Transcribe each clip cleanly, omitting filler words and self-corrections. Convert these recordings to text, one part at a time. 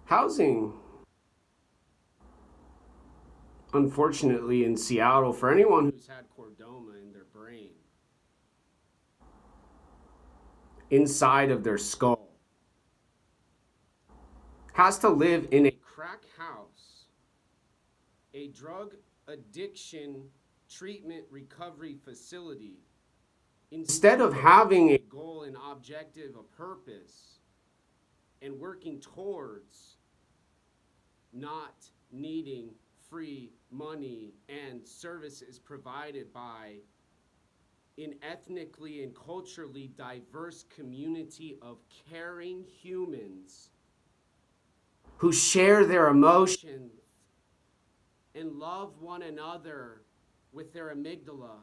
Housing, unfortunately, in Seattle, for anyone who's had chordoma in their brain, inside of their skull, has to live in a crack house, a drug addiction treatment recovery facility, instead of having a goal, an objective, a purpose, and working towards not needing free money and services provided by an ethnically and culturally diverse community of caring humans who share their emotions and love one another with their amygdala.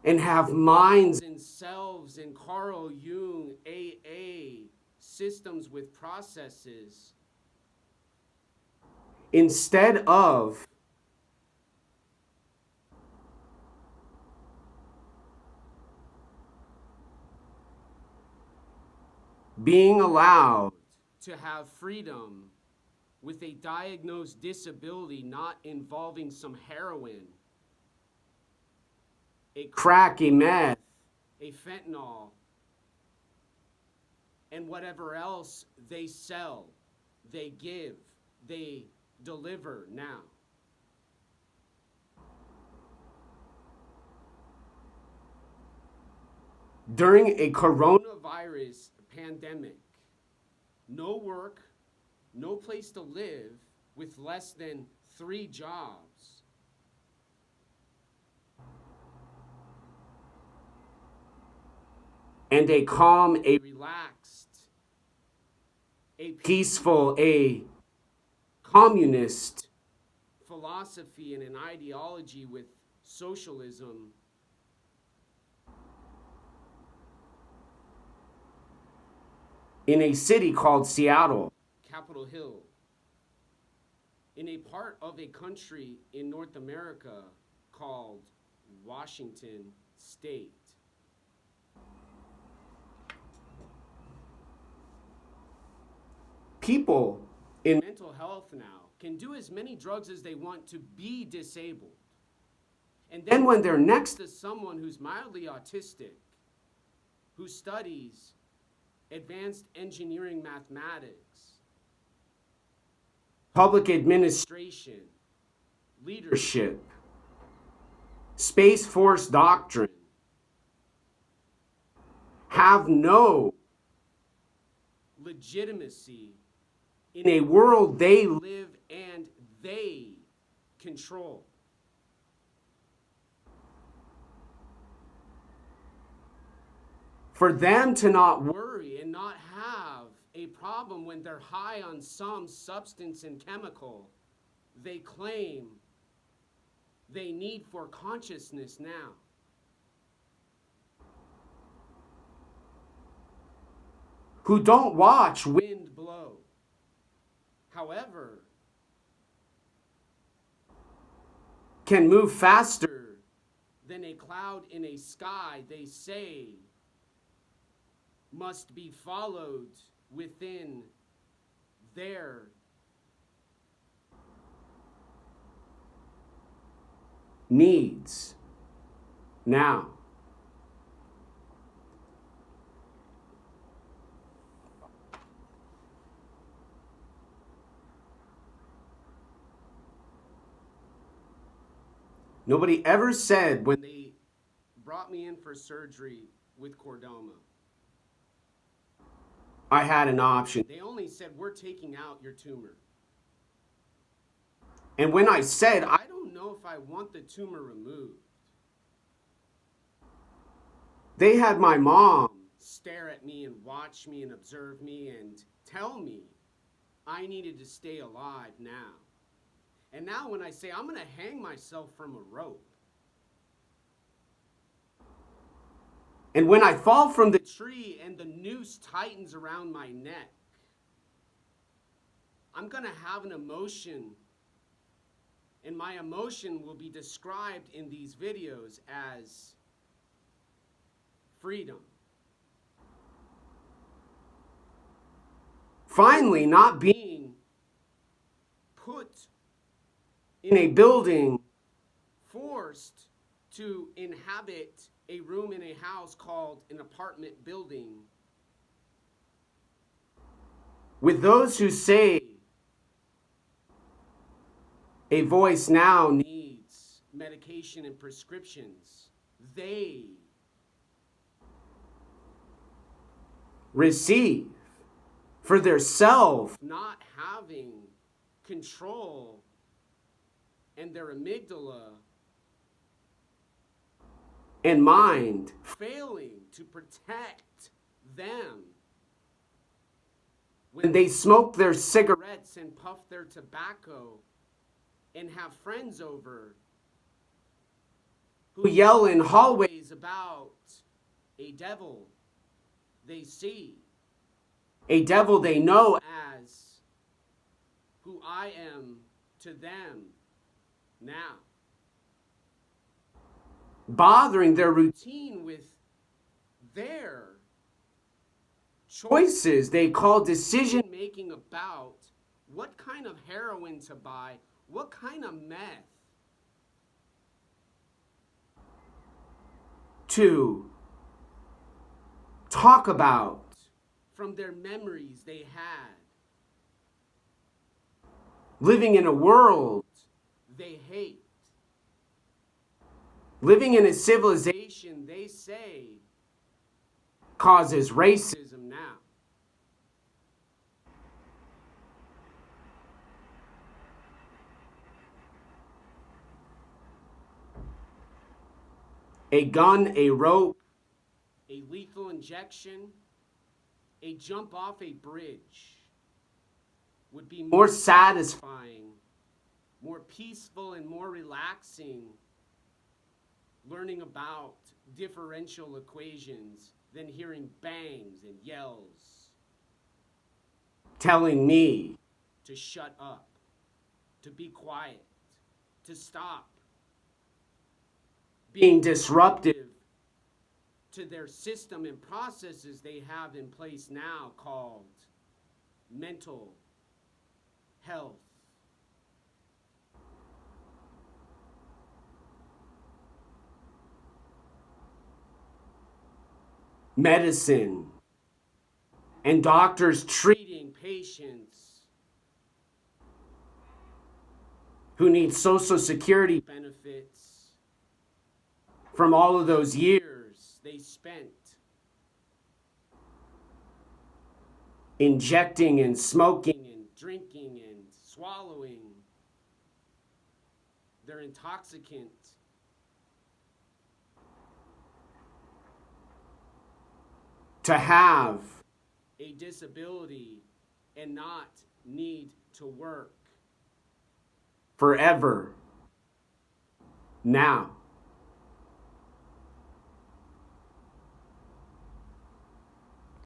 And have minds and selves and Carl Jung, AA, systems with processes, instead of being allowed to have freedom with a diagnosed disability not involving some heroin, a crack, a meth, a fentanyl, and whatever else they sell, they give, they deliver now. During a coronavirus pandemic, no work, no place to live with less than 3 jobs. And a calm, a relaxed, a peaceful, a communist philosophy and an ideology with socialism in a city called Seattle, Capitol Hill, in a part of a country in North America called Washington State. People in mental health now can do as many drugs as they want to be disabled. And then when they're next to someone who's mildly autistic, who studies advanced engineering mathematics, public administration, leadership, Space Force doctrine, have no legitimacy in a world they live and they control. For them to not worry and not have a problem when they're high on some substance and chemical they claim they need for consciousness now. Who don't watch wind blow. However, can move faster than a cloud in a sky they say must be followed within their needs now. Nobody ever said when they brought me in for surgery with chordoma, I had an option. They only said, we're taking out your tumor. And when I said, I don't know if I want the tumor removed, they had my mom stare at me and watch me and observe me and tell me I needed to stay alive now. And now when I say I'm going to hang myself from a rope, and when I fall from the tree and the noose tightens around my neck, I'm going to have an emotion, and my emotion will be described in these videos as freedom. Finally, not being put in a building, forced to inhabit a room in a house called an apartment building, with those who say a voice now needs medication and prescriptions, they receive for their self not having control and their amygdala and mind failing to protect them when they smoke their cigarettes and puff their tobacco and have friends over who yell in hallways about a devil they see, a devil they know as who I am to them now, bothering their routine with their choices they call decision making about what kind of heroin to buy, what kind of meth to talk about from their memories they had, living in a world they hate, living in a civilization they say causes racism now. A gun, a rope, a lethal injection, a jump off a bridge would be more satisfying, more peaceful, and more relaxing learning about differential equations than hearing bangs and yells telling me to shut up, to be quiet, to stop being disruptive to their system and processes they have in place now called mental health. Medicine and doctors treating patients who need Social Security benefits from all of those years they spent injecting and smoking and drinking and swallowing their intoxicant to have a disability and not need to work forever now.